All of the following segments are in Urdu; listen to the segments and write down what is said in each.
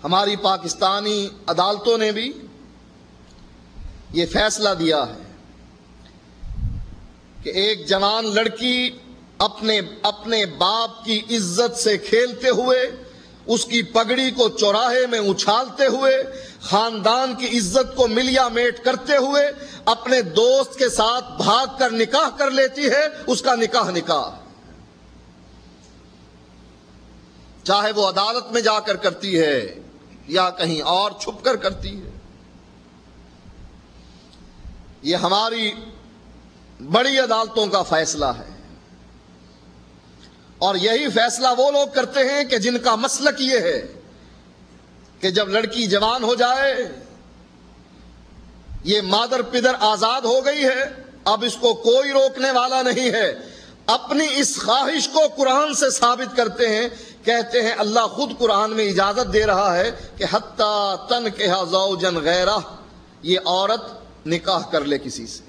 ہماری پاکستانی عدالتوں نے بھی یہ فیصلہ دیا ہے کہ ایک جوان لڑکی اپنے باپ کی عزت سے کھیلتے ہوئے، اس کی پگڑی کو چوراہے میں اچھالتے ہوئے، خاندان کی عزت کو ملیا میٹ کرتے ہوئے اپنے دوست کے ساتھ بھاگ کر نکاح کر لیتی ہے، اس کا نکاح چاہے وہ عدالت میں جا کر کرتی ہے یا کہیں اور چھپ کر کرتی ہے۔ یہ ہماری بڑی عدالتوں کا فیصلہ ہے، اور یہی فیصلہ وہ لوگ کرتے ہیں کہ جن کا مسلک یہ ہے کہ جب لڑکی جوان ہو جائے، یہ مادر پدر آزاد ہو گئی ہے، اب اس کو کوئی روکنے والا نہیں ہے، اپنی اس خواہش کو قرآن سے ثابت کرتے ہیں، کہتے ہیں اللہ خود قرآن میں اجازت دے رہا ہے کہ حتیٰ تنکح زوجا غیرہ، یہ عورت نکاح کر لے کسی سے۔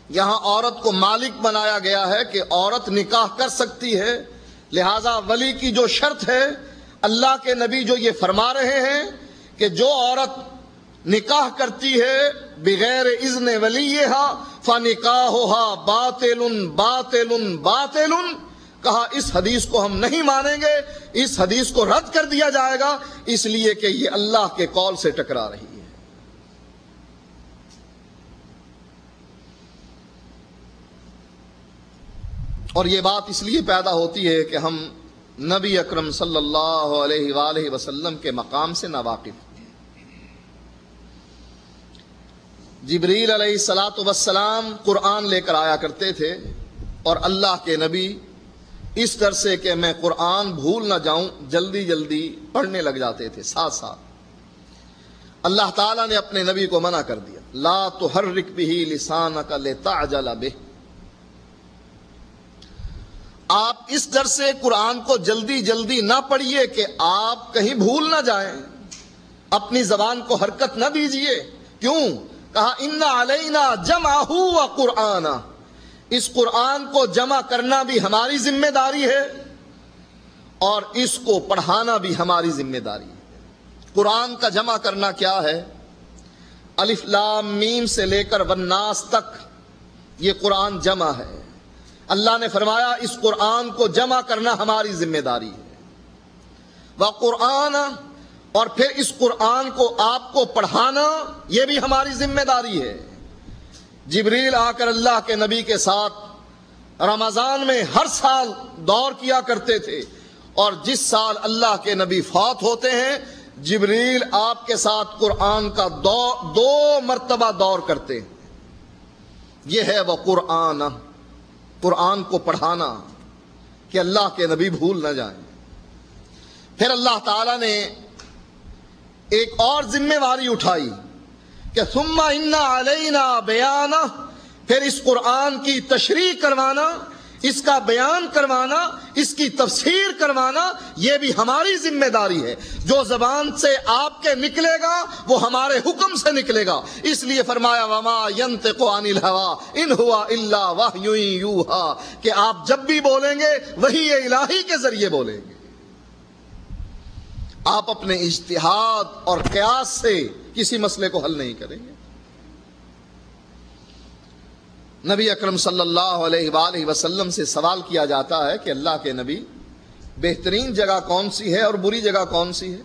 یہاں عورت کو مالک بنایا گیا ہے کہ عورت نکاح کر سکتی ہے، لہذا ولی کی جو شرط ہے، اللہ کے نبی جو یہ فرما رہے ہیں کہ جو عورت نکاح کرتی ہے بغیر اذن ولیہا فنکاحھا باطل باطل باطل، کہا اس حدیث کو ہم نہیں مانیں گے، اس حدیث کو رد کر دیا جائے گا، اس لیے کہ یہ اللہ کے قول سے ٹکرا رہی ہے۔ اور یہ بات اس لیے پیدا ہوتی ہے کہ ہم نبی اکرم صلی اللہ علیہ وآلہ وسلم کے مقام سے ناواقف ہیں۔ جبریل علیہ الصلاۃ والسلام قرآن لے کر آیا کرتے تھے، اور اللہ کے نبی اس ڈر سے کہ میں قرآن بھول نہ جاؤں جلدی جلدی پڑھنے لگ جاتے تھے ساتھ ساتھ۔ اللہ تعالیٰ نے اپنے نبی کو منع کر دیا، لا تحرک بہ لسانک لتعجل بہ، آپ اس ڈر سے قرآن کو جلدی جلدی نہ پڑھیے کہ آپ کہیں بھول نہ جائیں، اپنی زبان کو حرکت نہ دیجیے۔ کیوں؟ کہا ان علینا جمعہ و قرآن، اس قرآن کو جمع کرنا بھی ہماری ذمہ داری ہے اور اس کو پڑھانا بھی ہماری ذمہ داری ہے۔ قرآن کا جمع کرنا کیا ہے؟ الف لام میم سے لے کر والناس تک یہ قرآن جمع ہے۔ اللہ نے فرمایا اس قرآن کو جمع کرنا ہماری ذمہ داری ہے، وقرآن، اور پھر اس قرآن کو آپ کو پڑھانا یہ بھی ہماری ذمہ داری ہے۔ جبریل آ کر اللہ کے نبی کے ساتھ رمضان میں ہر سال دور کیا کرتے تھے، اور جس سال اللہ کے نبی فوت ہوتے ہیں جبریل آپ کے ساتھ قرآن کا دو مرتبہ دور کرتے ہیں۔ یہ ہے وہ قرآن کو پڑھانا کہ اللہ کے نبی بھول نہ جائیں۔ پھر اللہ تعالیٰ نے ایک اور ذمہ داری اٹھائی کہ ثم ان علینا بیانہ، پھر اس قرآن کی تشریح کروانا، اس کا بیان کروانا، اس کی تفسیر کروانا یہ بھی ہماری ذمہ داری ہے۔ جو زبان سے آپ کے نکلے گا وہ ہمارے حکم سے نکلے گا، اس لیے فرمایا وما ينطق عن الهوى ان هو الا وحی یوحى، کہ آپ جب بھی بولیں گے وحی الہی کے ذریعے بولیں گے، آپ اپنے اجتہاد اور قیاس سے کسی مسئلے کو حل نہیں کریں گے۔ نبی اکرم صلی اللہ علیہ وآلہ وسلم سے سوال کیا جاتا ہے کہ اللہ کے نبی بہترین جگہ کون سی ہے اور بری جگہ کون سی ہے؟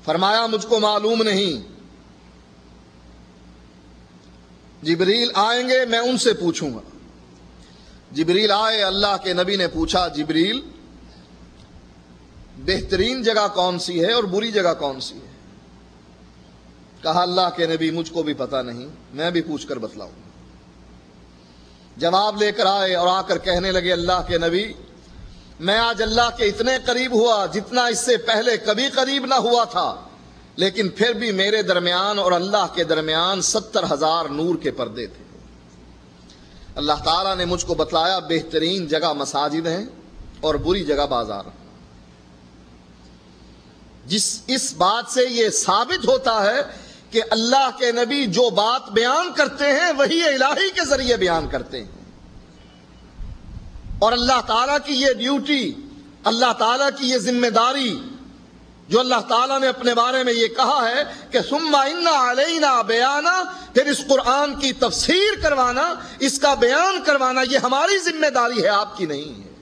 فرمایا مجھ کو معلوم نہیں، جبریل آئیں گے میں ان سے پوچھوں گا۔ جبریل آئے، اللہ کے نبی نے پوچھا جبریل بہترین جگہ کون سی ہے اور بری جگہ کون سی ہے؟ کہا اللہ کے نبی مجھ کو بھی پتہ نہیں، میں بھی پوچھ کر بتلاؤں۔ جواب لے کر آئے اور آ کر کہنے لگے اللہ کے نبی میں آج اللہ کے اتنے قریب ہوا جتنا اس سے پہلے کبھی قریب نہ ہوا تھا، لیکن پھر بھی میرے درمیان اور اللہ کے درمیان 70,000 نور کے پردے تھے۔ اللہ تعالیٰ نے مجھ کو بتلایا بہترین جگہ مساجد ہیں اور بری جگہ بازار۔ اس بات سے یہ ثابت ہوتا ہے کہ اللہ کے نبی جو بات بیان کرتے ہیں وہی الہی کے ذریعے بیان کرتے ہیں، اور اللہ تعالیٰ کی یہ ڈیوٹی اللہ تعالیٰ کی یہ ذمہ داری جو اللہ تعالیٰ نے اپنے بارے میں یہ کہا ہے کہ ثم ان علینا بیانا، پھر اس قرآن کی تفسیر کروانا، اس کا بیان کروانا، یہ ہماری ذمہ داری ہے، آپ کی نہیں ہے۔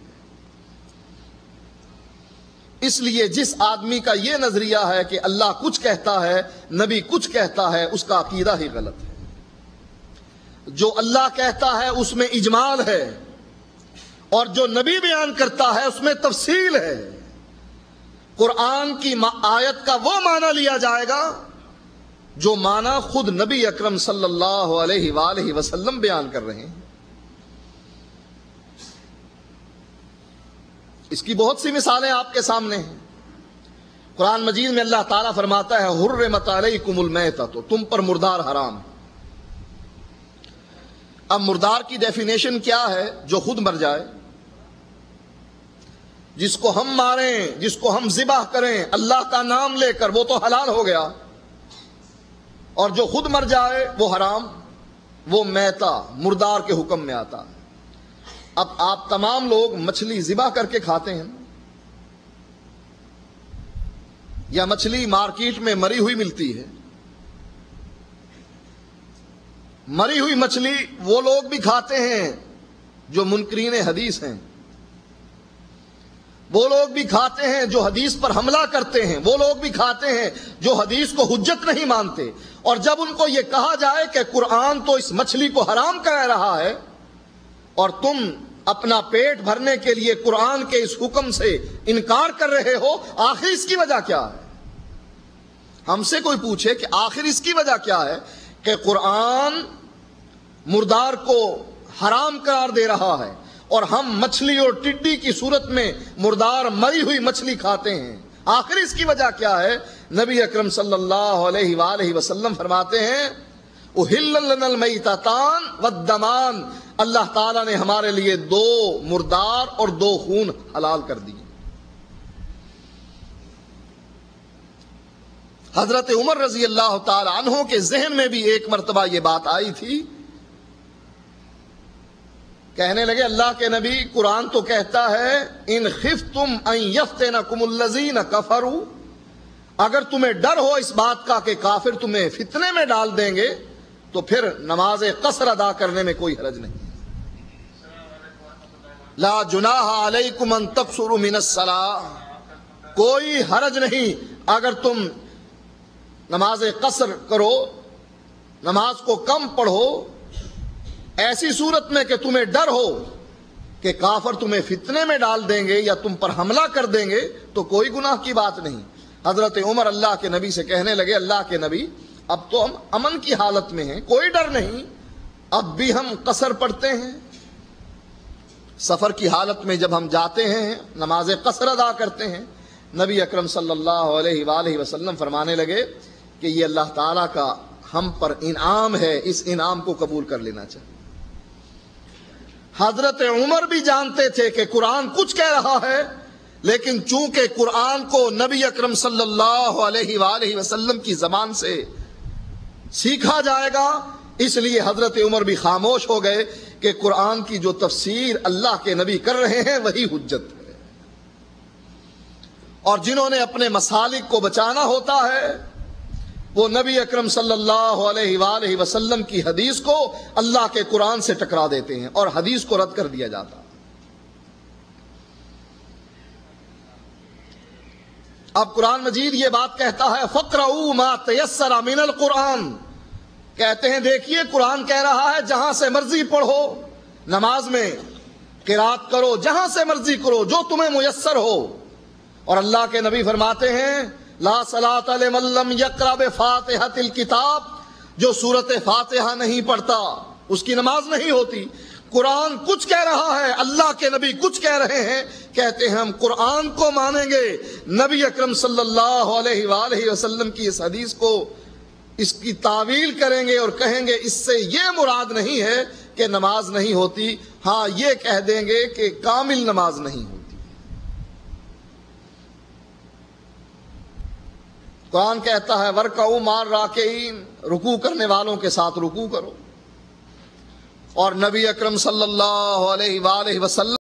اس لیے جس آدمی کا یہ نظریہ ہے کہ اللہ کچھ کہتا ہے، نبی کچھ کہتا ہے، اس کا عقیدہ ہی غلط ہے۔ جو اللہ کہتا ہے اس میں اجمال ہے، اور جو نبی بیان کرتا ہے اس میں تفصیل ہے۔ قرآن کی آیت کا وہ معنی لیا جائے گا جو معنی خود نبی اکرم صلی اللہ علیہ وآلہ وسلم بیان کر رہے ہیں۔ اس کی بہت سی مثالیں آپ کے سامنے ہیں۔ قرآن مجید میں اللہ تعالیٰ فرماتا ہے حرمت علیکم المیتۃ، تم پر مردار حرام۔ اب مردار کی ڈیفینیشن کیا ہے؟ جو خود مر جائے، جس کو ہم ماریں، جس کو ہم ذبح کریں اللہ کا نام لے کر، وہ تو حلال ہو گیا، اور جو خود مر جائے وہ حرام، وہ میتہ مردار کے حکم میں آتا ہے۔ اب آپ تمام لوگ مچھلی ذبح کر کے کھاتے ہیں، یا مچھلی مارکیٹ میں مری ہوئی ملتی ہے۔ مری ہوئی مچھلی وہ لوگ بھی کھاتے ہیں جو منکرین حدیث ہیں، وہ لوگ بھی کھاتے ہیں جو حدیث پر حملہ کرتے ہیں، وہ لوگ بھی کھاتے ہیں جو حدیث کو حجت نہیں مانتے۔ اور جب ان کو یہ کہا جائے کہ قرآن تو اس مچھلی کو حرام کہہ رہا ہے، اور تم اپنا پیٹ بھرنے کے لیے قرآن کے اس حکم سے انکار کر رہے ہو، آخر اس کی وجہ کیا ہے؟ ہم سے کوئی پوچھے کہ آخر اس کی وجہ کیا ہے کہ قرآن مردار کو حرام قرار دے رہا ہے، اور ہم مچھلی اور ٹڈی کی صورت میں مردار مری ہوئی مچھلی کھاتے ہیں، آخر اس کی وجہ کیا ہے؟ نبی اکرم صلی اللہ علیہ وآلہ وسلم فرماتے ہیں اُحِلَّ لَنَا الْمَيْتَتَانِ وَالدَّمَانِ، اللہ تعالیٰ نے ہمارے لیے دو مردار اور دو خون حلال کر دیے۔ حضرت عمر رضی اللہ تعالی عنہ کے ذہن میں بھی ایک مرتبہ یہ بات آئی تھی، کہنے لگے اللہ کے نبی قرآن تو کہتا ہے ان خفتم ان یفتنکم الذین کفروا، اگر تمہیں ڈر ہو اس بات کا کہ کافر تمہیں فتنے میں ڈال دیں گے تو پھر نماز قصر ادا کرنے میں کوئی حرج نہیں۔ لا جناح علیکم ان تقصروا من الصلاۃ، کوئی حرج نہیں اگر تم نماز قصر کرو، نماز کو کم پڑھو، ایسی صورت میں کہ تمہیں ڈر ہو کہ کافر تمہیں فتنے میں ڈال دیں گے یا تم پر حملہ کر دیں گے تو کوئی گناہ کی بات نہیں۔ حضرت عمر اللہ کے نبی سے کہنے لگے اللہ کے نبی اب تو ہم امن کی حالت میں ہیں، کوئی ڈر نہیں، اب بھی ہم قصر پڑھتے ہیں، سفر کی حالت میں جب ہم جاتے ہیں نماز قصر ادا کرتے ہیں۔ نبی اکرم صلی اللہ علیہ وآلہ وسلم فرمانے لگے کہ یہ اللہ تعالیٰ کا ہم پر انعام ہے، اس انعام کو قبول کر لینا چاہیے۔ حضرت عمر بھی جانتے تھے کہ قرآن کچھ کہہ رہا ہے، لیکن چونکہ قرآن کو نبی اکرم صلی اللہ علیہ وآلہ وسلم کی زبان سے سیکھا جائے گا، اس لیے حضرت عمر بھی خاموش ہو گئے کہ قرآن کی جو تفسیر اللہ کے نبی کر رہے ہیں وہی حجت ہے، اور جنہوں نے اپنے مسالک کو بچانا ہوتا ہے وہ نبی اکرم صلی اللہ علیہ وآلہ وسلم کی حدیث کو اللہ کے قرآن سے ٹکرا دیتے ہیں اور حدیث کو رد کر دیا جاتا ہے۔ اب قرآن مجید یہ بات کہتا ہے فَقْرَؤُوا مَا تَيَسَّرَ مِنَ الْقُرْآنِ، کہتے ہیں دیکھیے قرآن کہہ رہا ہے جہاں سے مرضی پڑھو، نماز میں قرات کرو، جہاں سے مرضی کرو جو تمہیں میسر ہو۔ اور اللہ کے نبی فرماتے ہیں لا صلاۃ لمن لم یقرأ بفاتحۃ الکتاب، جو سورۃ فاتحہ نہیں پڑھتا اس کی نماز نہیں ہوتی۔ قرآن کچھ کہہ رہا ہے، اللہ کے نبی کچھ کہہ رہے ہیں، کہتے ہیں ہم قرآن کو مانیں گے، نبی اکرم صلی اللہ علیہ وآلہ وسلم کی اس حدیث کو اس کی تعویل کریں گے اور کہیں گے اس سے یہ مراد نہیں ہے کہ نماز نہیں ہوتی، ہاں یہ کہہ دیں گے کہ کامل نماز نہیں ہوتی۔ قرآن کہتا ہے وَرْكَعُوا مَعَ الرَّاكِعِينَ، رکوع کرنے والوں کے ساتھ رکوع کرو، اور نبی اکرم صلی اللہ علیہ وآلہ وسلم